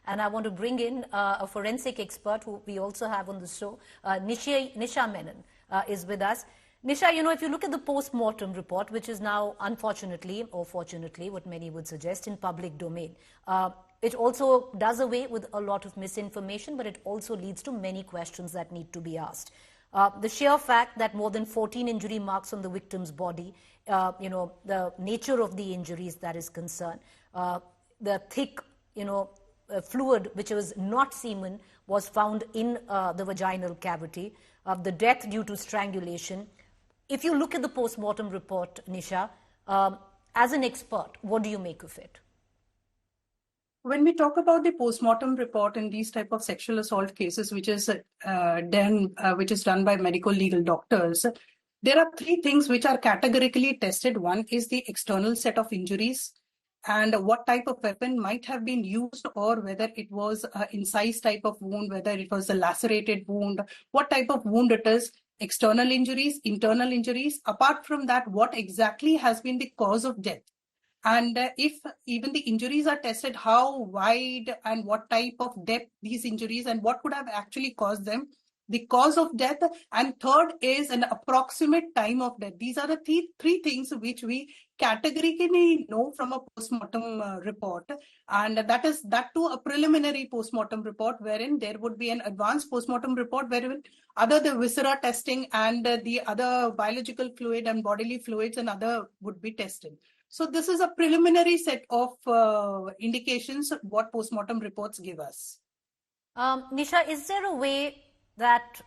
And I want to bring in a forensic expert who we also have on the show. Nisha Menon is with us. Nisha, if you look at the post-mortem report, which is now unfortunately or fortunately, what many would suggest, in public domain, it also does away with a lot of misinformation, but it also leads to many questions that need to be asked. The sheer fact that more than 14 injury marks on the victim's body, the nature of the injuries that is concerned, the thick, fluid which was not semen was found in the vaginal cavity, the death due to strangulation. If you look at the post-mortem report, Nisha, as an expert, what do you make of it? When we talk about the post-mortem report in these type of sexual assault cases, which is done by medical legal doctors, there are three things which are categorically tested. One is the external set of injuries and what type of weapon might have been used, or whether it was an incise type of wound, whether it was a lacerated wound, what type of wound it is, external injuries, internal injuries. Apart from that, what exactly has been the cause of death? And if even the injuries are tested, how wide and what type of depth these injuries and what could have actually caused them, the cause of death, and third is an approximate time of death. These are the three things which we categorically know from a postmortem report, and that too a preliminary postmortem report, wherein there would be an advanced postmortem report wherein other the viscera testing and the other biological fluid and bodily fluids and other would be tested. So this is a preliminary set of indications of what postmortem reports give us. Nisha, is there a way that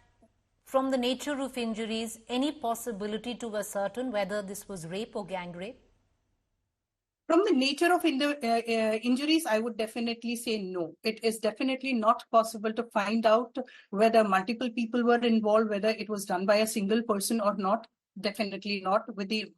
from the nature of injuries, any possibility to ascertain whether this was rape or gang rape? From the nature of injuries, I would definitely say no. It is definitely not possible to find out whether multiple people were involved, whether it was done by a single person or not. Definitely not. With the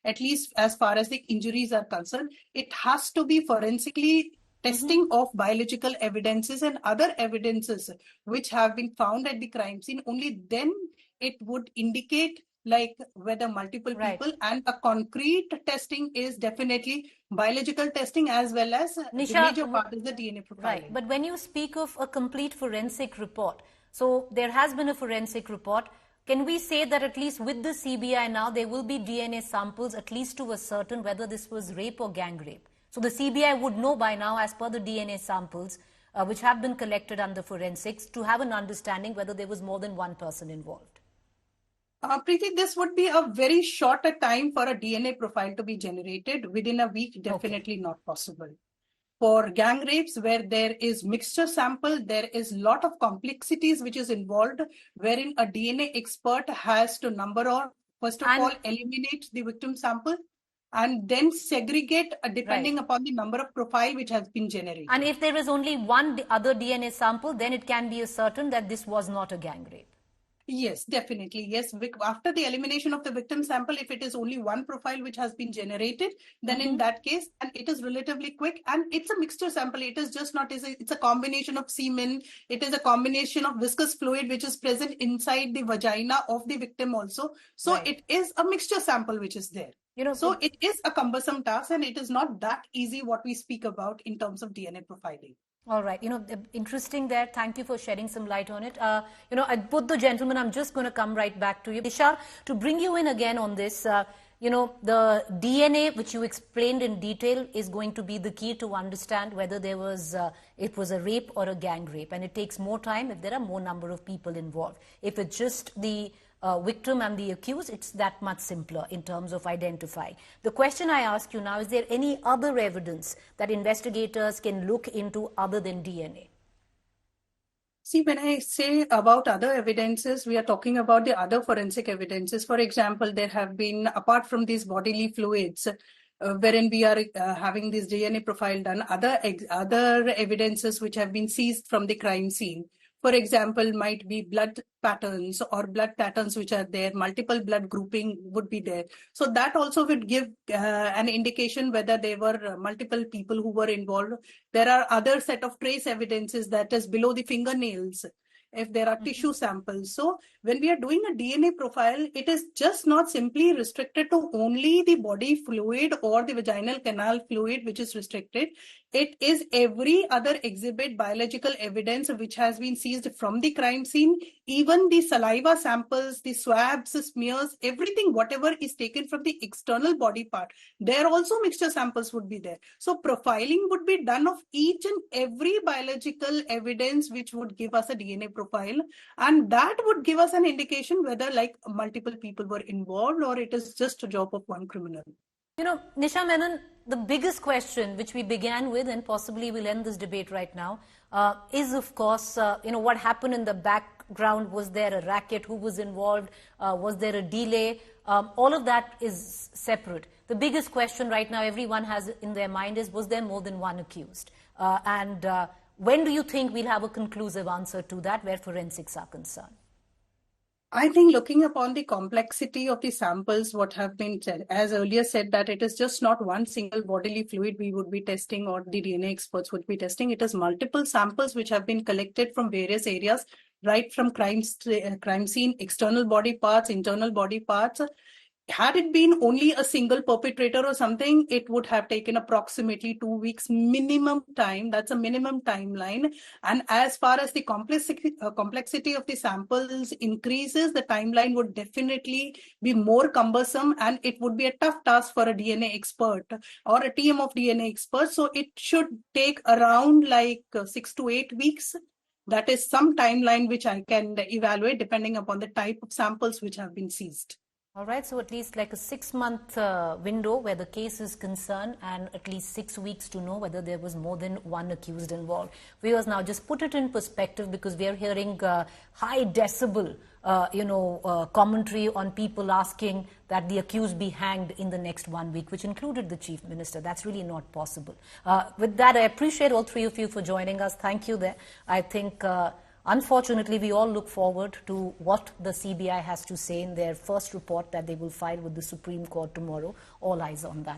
at least as far as the injuries are concerned, it has to be forensically testing of biological evidences and other evidences which have been found at the crime scene. Only then it would indicate like whether multiple people, and a concrete testing is definitely biological testing as well as Nisha, the major part is the DNA profiling. Right, but when you speak of a complete forensic report, so there has been a forensic report. Can we say that at least with the CBI now, there will be DNA samples at least to ascertain whether this was rape or gang rape? So the CBI would know by now, as per the DNA samples, which have been collected under forensics, to have an understanding whether there was more than one person involved. Preeti, this would be a very short time for a DNA profile to be generated. Within a week, definitely not possible. For gang rapes, where there is mixture sample, there is a lot of complexities which is involved, wherein a DNA expert has to number or, first of all, eliminate the victim sample and then segregate depending upon the number of profile which has been generated. And if there is only one other DNA sample, then it can be ascertained that this was not a gang rape. Yes, definitely. Yes, after the elimination of the victim sample, if it is only one profile which has been generated, then in that case, and it is relatively quick, and it's a mixture sample. It is just not, it's a combination of semen. It is a combination of viscous fluid which is present inside the vagina of the victim also. So it is a mixture sample which is there. So it is a cumbersome task, and it is not that easy what we speak about in terms of DNA profiling. All right. Interesting there. Thank you for shedding some light on it. Both the gentlemen, I'm just going to come right back to you. Nisha, to bring you in again on this, the DNA, which you explained in detail, is going to be the key to understand whether there was, it was a rape or a gang rape. And it takes more time if there are more number of people involved. If it's just the victim and the accused, it's that much simpler in terms of identifying. The question I ask you now, is there any other evidence that investigators can look into other than DNA? See, when I say about other evidences, we are talking about the other forensic evidences. For example, there have been, apart from these bodily fluids, wherein we are having this DNA profile done, other evidences which have been seized from the crime scene. For example, might be blood patterns or blood patterns which are there, multiple blood grouping would be there. So that also would give an indication whether there were multiple people who were involved. There are other set of trace evidences, that is below the fingernails, if there are tissue samples. So when we are doing a DNA profile, it is just not simply restricted to only the body fluid or the vaginal canal fluid which is restricted. It is every other exhibit, biological evidence which has been seized from the crime scene, even the saliva samples, the swabs, smears, everything, whatever is taken from the external body part. There also mixture samples would be there. So profiling would be done of each and every biological evidence which would give us a DNA profile. And that would give us an indication whether like multiple people were involved or it is just a job of one criminal. You know, Nisha Menon, the biggest question which we began with, and possibly we'll end this debate right now, is of course, what happened in the background. Was there a racket? Who was involved? Was there a delay? All of that is separate. The biggest question right now everyone has in their mind is, was there more than one accused? And when do you think we'll have a conclusive answer to that where forensics are concerned? I think looking upon the complexity of the samples, what have been said, as earlier said, that it is just not one single bodily fluid we would be testing or the DNA experts would be testing. It is multiple samples which have been collected from various areas, right from crime scene, external body parts, internal body parts. Had it been only a single perpetrator or something, it would have taken approximately 2 weeks minimum time. That's a minimum timeline. And as far as the complexity of the samples increases, the timeline would definitely be more cumbersome, and it would be a tough task for a DNA expert or a team of DNA experts. So it should take around like 6 to 8 weeks. That is some timeline which I can evaluate depending upon the type of samples which have been seized. All right, so at least like a 6-month window where the case is concerned, and at least 6 weeks to know whether there was more than one accused involved. Viewers, now just put it in perspective, because we are hearing high decibel, commentary on people asking that the accused be hanged in the next 1 week, which included the Chief Minister. That's really not possible. With that, I appreciate all three of you for joining us. Thank you there. I think unfortunately, we all look forward to what the CBI has to say in their first report that they will file with the Supreme Court tomorrow. All eyes on that.